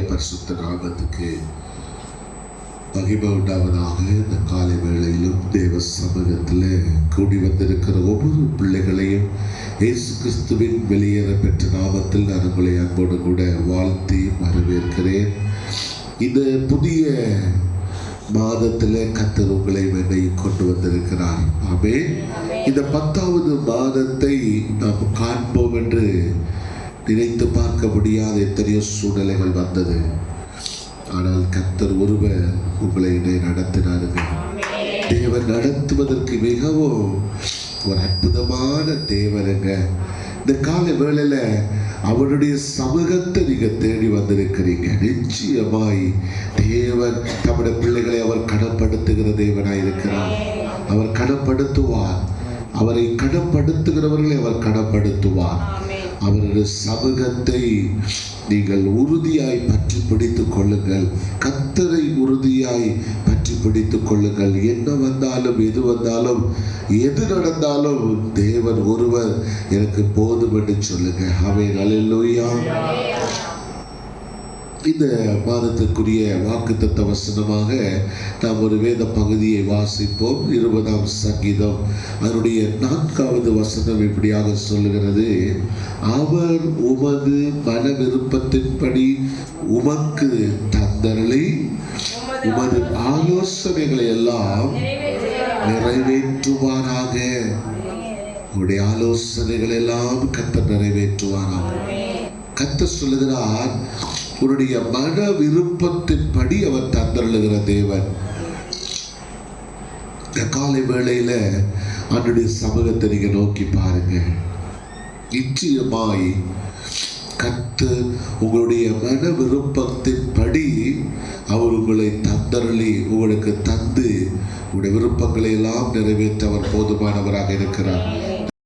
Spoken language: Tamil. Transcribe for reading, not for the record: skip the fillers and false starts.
பரிசுத்த நாமத்துக்கு மகிமை உண்டாவதாக. இந்த காலை வேளையிலும் தேவ சமூகத்தில் கூடி வந்திருக்கிற ஒவ்வொரு பிள்ளைகளையும் இயேசு கிறிஸ்துவின் வெளியேற பெற்ற நாமத்தில் நான் உங்களை அன்போடு கூட வாழ்த்தி வரவேற்கிறேன். இந்த புதிய மாதத்தில் கர்த்தர் உங்களை என்னையும் கொண்டு வந்திருக்கிறார். ஆமென். இந்த 10வது மாதத்தை நாம் காண்போம் என்று நினைத்து பார்க்க முடியாத எத்தனையோ சூழ்நிலைகள் வந்தது. ஆனால் கர்த்தர் ஒருவர் உங்களை நடத்தினாருங்க. தேவன் நடத்துவதற்கு மிகவும் ஒரு அற்புதமான தேவனுங்க. இந்த கால வேளையில அவருடைய சமூகத்தை நீங்க தேடி வந்திருக்கிறீங்க. நிச்சயமாய் தேவன் தம்முடைய பிள்ளைகளை அவர் கனப்படுத்துகிற தேவனாய் இருக்கிறார். அவர் கனப்படுத்துவார். அவரை கனப்படுத்துகிறவர்களை அவர் கனப்படுத்துவார். அவருடைய சமூகத்தை நீங்கள் உறுதியாய் பற்றி பிடித்துக் கொள்ளுங்கள். கர்த்தரை உறுதியாய் பற்றி பிடித்துக் கொள்ளுங்கள். என்ன வந்தாலும் எது வந்தாலும் எது நடந்தாலும் தேவன் ஒருவர் எனக்கு போதும் என்று சொல்லுங்க. ஆமென். அல்லேலூயா. இந்த மாதத்திற்குரிய வாக்குத்தத்த வசனமாக நாம் ஒரு வேத பகுதியை வாசிப்போம். 20ஆம் சங்கீதம் அதனுடைய 4வது வசனம் இப்படியாக சொல்லுகிறது: அவர் உமது மன விருப்பத்தின்படி உமக்கு தந்தருளி உமது ஆலோசனைகளை எல்லாம் நிறைவேற்றுவாராக. உங்களுடைய ஆலோசனைகள் எல்லாம் கர்த்தர் நிறைவேற்றுவாராக. கர்த்தர் சொல்லுகிறார், உன்னுடைய மன விருப்பத்தின்படி அவர் தந்தருளுகிற தேவன். காலை வேளையில அவருடைய சமூகத்தை நீங்க நோக்கி பாருங்க. நிச்சயமாய் கர்த்தர் உங்களுடைய மன விருப்பத்தின்படி அவர் உங்களை தந்தருளி உங்களுக்கு தந்து உங்களுடைய விருப்பங்களை எல்லாம் நிறைவேற்ற அவர் போதுமானவராக இருக்கிறார்.